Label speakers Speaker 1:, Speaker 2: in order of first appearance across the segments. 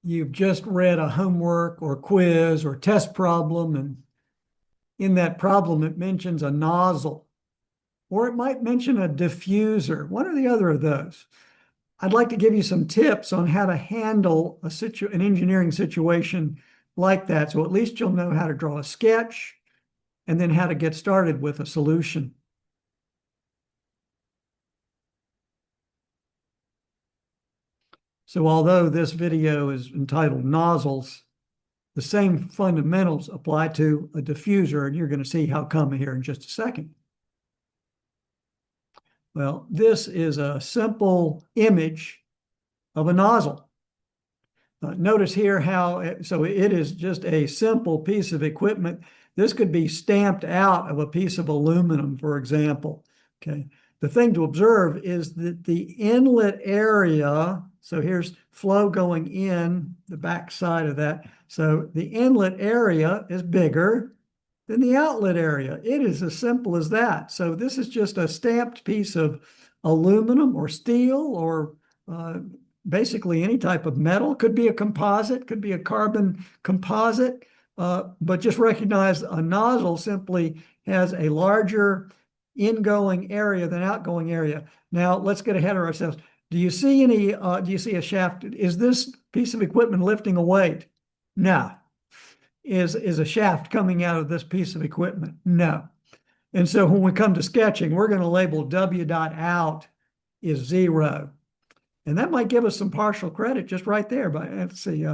Speaker 1: you've just read a homework or quiz or test problem, and in that problem it mentions a nozzle, or it might mention a diffuser, one or the other of those. I'd like to give you some tips on how to handle an engineering situation like that. So at least you'll know how to draw a sketch and then how to get started with a solution. So although this video is entitled Nozzles, the same fundamentals apply to a diffuser, and you're going to see how come here in just a second. Well, this is a simple image of a nozzle. Notice here how, so it is just a simple piece of equipment. This could be stamped out of a piece of aluminum, for example. Okay. The thing to observe is that the inlet area, so here's flow going in the back side of that. So the inlet area is bigger than the outlet area. It is as simple as that. So this is just a stamped piece of aluminum or steel or basically any type of metal. Could be a composite, could be a carbon composite, but just recognize a nozzle simply has a larger ingoing area than outgoing area. Now let's get ahead of ourselves. Do you see a shaft? Is this piece of equipment lifting a weight? No. Is a shaft coming out of this piece of equipment? No. And so when we come to sketching, we're going to label W dot out is 0. And that might give us some partial credit just right there. But let's see.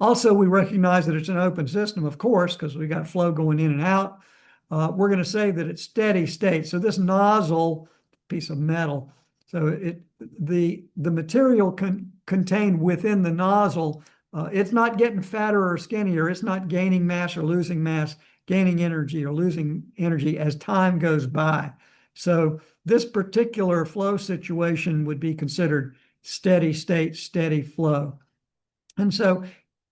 Speaker 1: Also, we recognize that it's an open system, of course, because we got flow going in and out. We're going to say that it's steady state. So this nozzle, piece of metal, so the material contained within the nozzle, it's not getting fatter or skinnier. It's not gaining mass or losing mass, gaining energy or losing energy as time goes by. So this particular flow situation would be considered steady state, steady flow. And so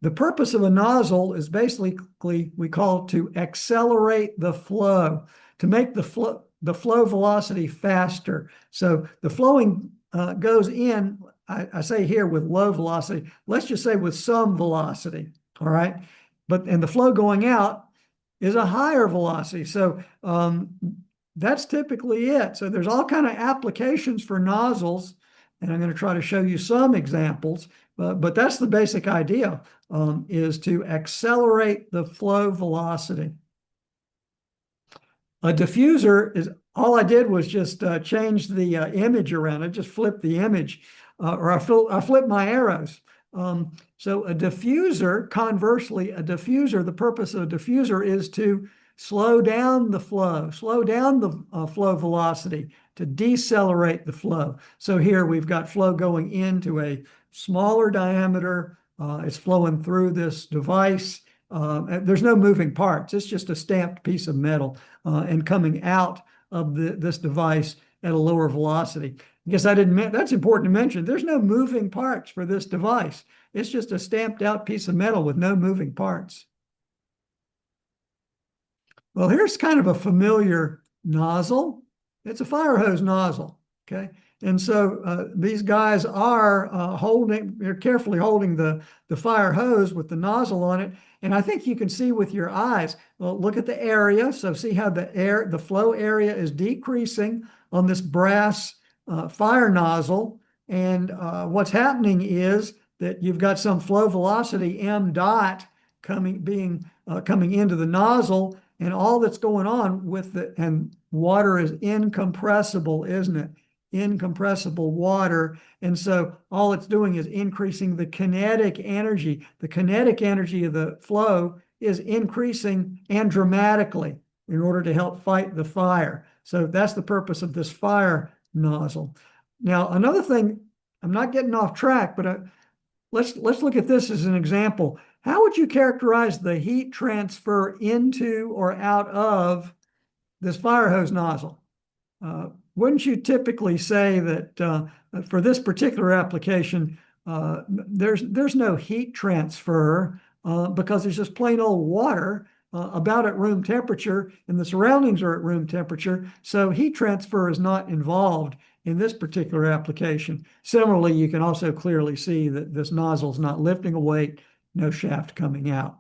Speaker 1: the purpose of a nozzle is basically, we call it to accelerate the flow, to make the flow velocity faster. So the flowing goes in, I say here with low velocity, let's just say with some velocity, all right? And the flow going out is a higher velocity. So that's typically it. So there's all kind of applications for nozzles, and I'm going to try to show you some examples, but that's the basic idea, is to accelerate the flow velocity. A diffuser is, all I did was just change the image around. I just flipped the image, or I flipped my arrows. So a diffuser, conversely, the purpose of a diffuser is to slow down the flow, slow down the flow velocity, to decelerate the flow. So here we've got flow going into a smaller diameter. It's flowing through this device. There's no moving parts. It's just a stamped piece of metal and coming out of this device at a lower velocity. I guess that's important to mention. There's no moving parts for this device. It's just a stamped out piece of metal with no moving parts. Well, here's kind of a familiar nozzle. It's a fire hose nozzle, okay? And so these guys are they're carefully holding the fire hose with the nozzle on it. And I think you can see with your eyes, well, look at the area. So see how the flow area is decreasing on this brass fire nozzle. And what's happening is that you've got some flow velocity, m dot, coming into the nozzle, and all that's going on and water is incompressible, isn't it? Incompressible water. And so all it's doing is increasing the kinetic energy. The kinetic energy of the flow is increasing and dramatically in order to help fight the fire. So that's the purpose of this fire nozzle. Now, another thing, I'm not getting off track, but let's look at this as an example. How would you characterize the heat transfer into or out of this fire hose nozzle? Wouldn't you typically say that for this particular application, there's no heat transfer because there's just plain old water about at room temperature, and the surroundings are at room temperature, so heat transfer is not involved in this particular application. Similarly, you can also clearly see that this nozzle is not lifting a weight, no shaft coming out.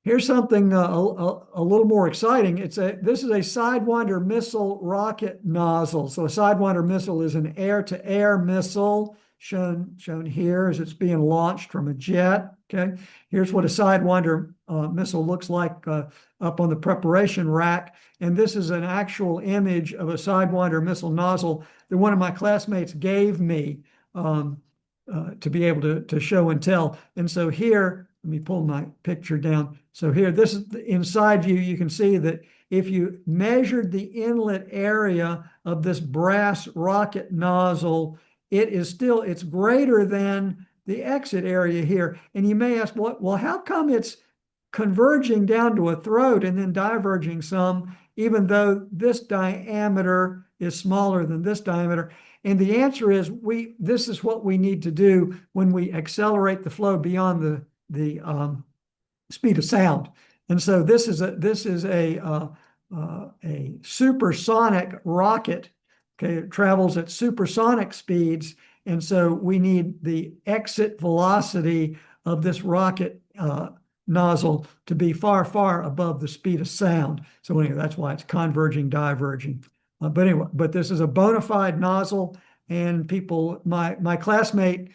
Speaker 1: Here's something a little more exciting. This is a Sidewinder missile rocket nozzle. So a Sidewinder missile is an air-to-air missile shown here as it's being launched from a jet. Okay, here's what a Sidewinder missile looks like up on the preparation rack. And this is an actual image of a Sidewinder missile nozzle that one of my classmates gave me to be able to show and tell. And so here, let me pull my picture down. So here, this is the inside view. You can see that if you measured the inlet area of this brass rocket nozzle, it's greater than the exit area here. And you may ask, well, how come it's converging down to a throat and then diverging some, even though this diameter is smaller than this diameter? And the answer is this is what we need to do when we accelerate the flow beyond the speed of sound. And so this is a supersonic rocket. Okay, it travels at supersonic speeds, and so we need the exit velocity of this rocket nozzle to be far, far above the speed of sound. So anyway, that's why it's converging, diverging. But this is a bona fide nozzle, and my classmate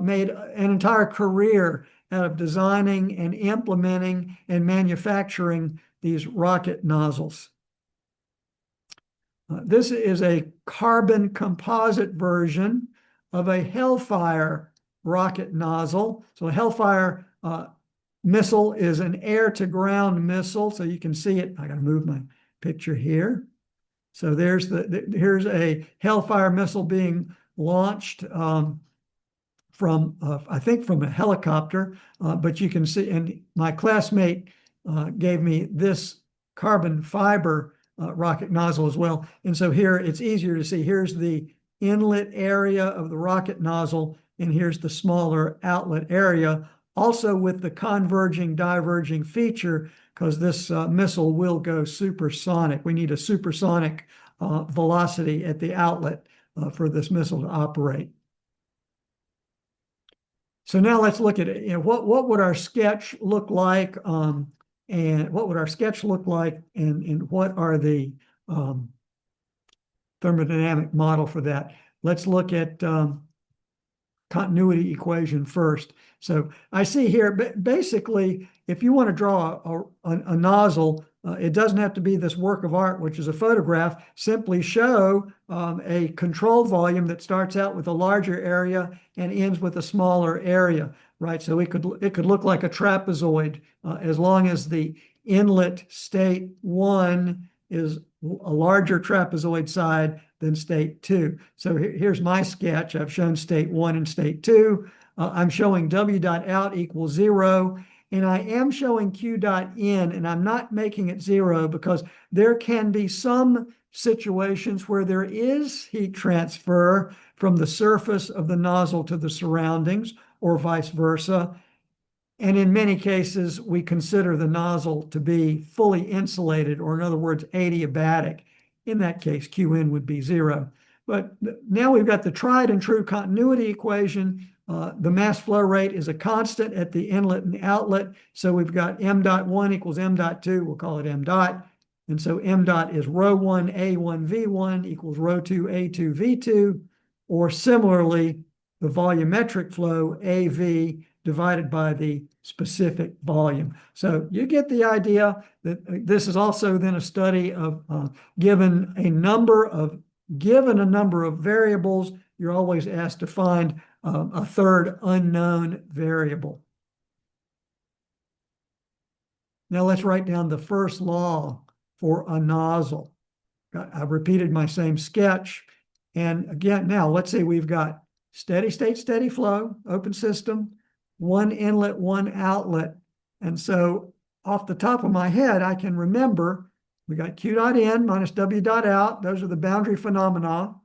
Speaker 1: made an entire career out of designing and implementing and manufacturing these rocket nozzles. This is a carbon composite version of a Hellfire rocket nozzle. So a Hellfire missile is an air-to-ground missile. So you can see it. I got to move my picture here. So here's a Hellfire missile being launched from I think from a helicopter, but you can see, and my classmate gave me this carbon fiber rocket nozzle as well. And so here it's easier to see. Here's the inlet area of the rocket nozzle, and here's the smaller outlet area, also with the converging, diverging feature, because this missile will go supersonic. We need a supersonic velocity at the outlet for this missile to operate. So now let's look at it. What would our sketch look like, and what would our sketch look like, and what are the thermodynamic model for that? Let's look at continuity equation first. So I see here, basically, if you want to draw a nozzle, it doesn't have to be this work of art, which is a photograph. Simply show a control volume that starts out with a larger area and ends with a smaller area, right? So it could look like a trapezoid as long as the inlet state 1 is a larger trapezoid side than state 2. So here's my sketch. I've shown state 1 and state 2. I'm showing W dot out equals 0. And I am showing Q dot in, and I'm not making it 0 because there can be some situations where there is heat transfer from the surface of the nozzle to the surroundings, or vice versa. And in many cases, we consider the nozzle to be fully insulated, or in other words, adiabatic. In that case, Qn would be 0. But now we've got the tried and true continuity equation. The mass flow rate is a constant at the inlet and the outlet. So we've got m dot 1 equals m dot 2. We'll call it m dot. And so m dot is rho 1 A1 V1 equals rho 2 A2 V2. Or similarly, the volumetric flow AV divided by the specific volume. So you get the idea that this is also then a study of given a number of variables, you're always asked to find a third unknown variable. Now let's write down the first law for a nozzle. I've repeated my same sketch. And again, now let's say we've got steady state, steady flow, open system, one inlet, one outlet. And so off the top of my head, I can remember we got Q dot in minus W dot out. Those are the boundary phenomena.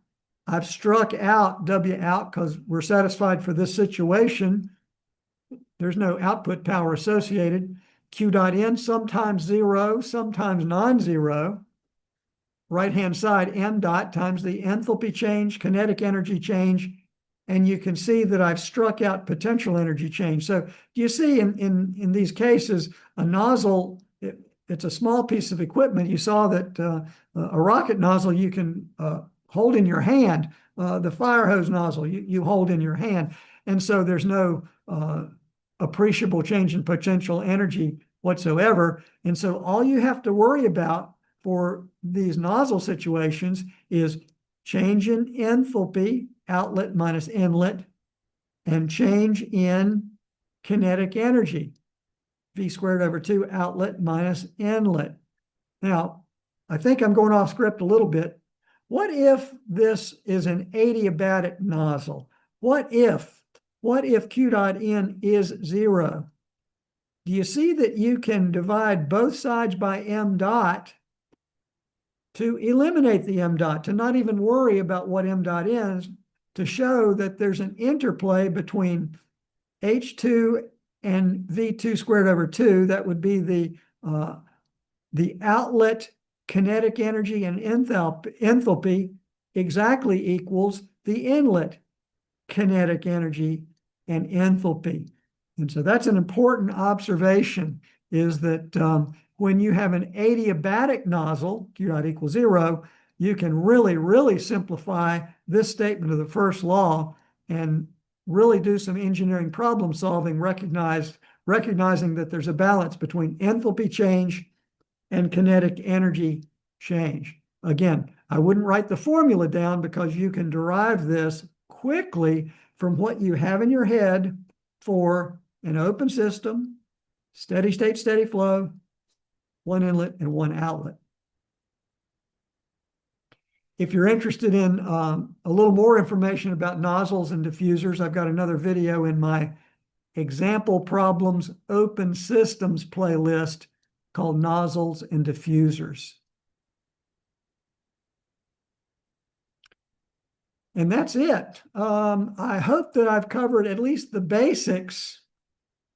Speaker 1: I've struck out W out because we're satisfied for this situation. There's no output power associated. Q dot in, sometimes 0, sometimes non-zero. right-hand side, m dot times the enthalpy change, kinetic energy change, and you can see that I've struck out potential energy change. So do you see in these cases, a nozzle, it's a small piece of equipment. You saw that a rocket nozzle you can hold in your hand. The fire hose nozzle you hold in your hand. And so there's no appreciable change in potential energy whatsoever. And so all you have to worry about for these nozzle situations is change in enthalpy, outlet minus inlet, and change in kinetic energy, V squared over 2 outlet minus inlet. Now, I think I'm going off script a little bit. What if this is an adiabatic nozzle? What if Q dot N is 0? Do you see that you can divide both sides by m dot to eliminate the m dot, to not even worry about what m dot is, to show that there's an interplay between H2 and V2 squared over 2. That would be the outlet kinetic energy and enthalpy exactly equals the inlet kinetic energy and enthalpy. And so that's an important observation, is that when you have an adiabatic nozzle, Q dot equals 0, you can really simplify this statement of the first law and really do some engineering problem solving, recognizing that there's a balance between enthalpy change and kinetic energy change. Again, I wouldn't write the formula down because you can derive this quickly from what you have in your head for an open system, steady state, steady flow, one inlet and one outlet. If you're interested in a little more information about nozzles and diffusers, I've got another video in my example problems open systems playlist called Nozzles and Diffusers. And that's it. I hope that I've covered at least the basics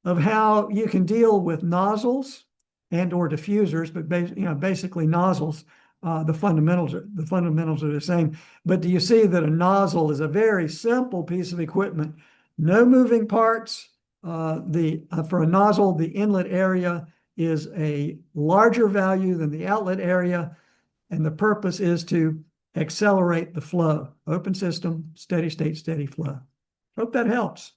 Speaker 1: of how you can deal with nozzles and or diffusers, but basically nozzles. The fundamentals are the same. But do you see that a nozzle is a very simple piece of equipment? No moving parts. For a nozzle, the inlet area is a larger value than the outlet area, and the purpose is to accelerate the flow. Open system, steady state, steady flow. Hope that helps.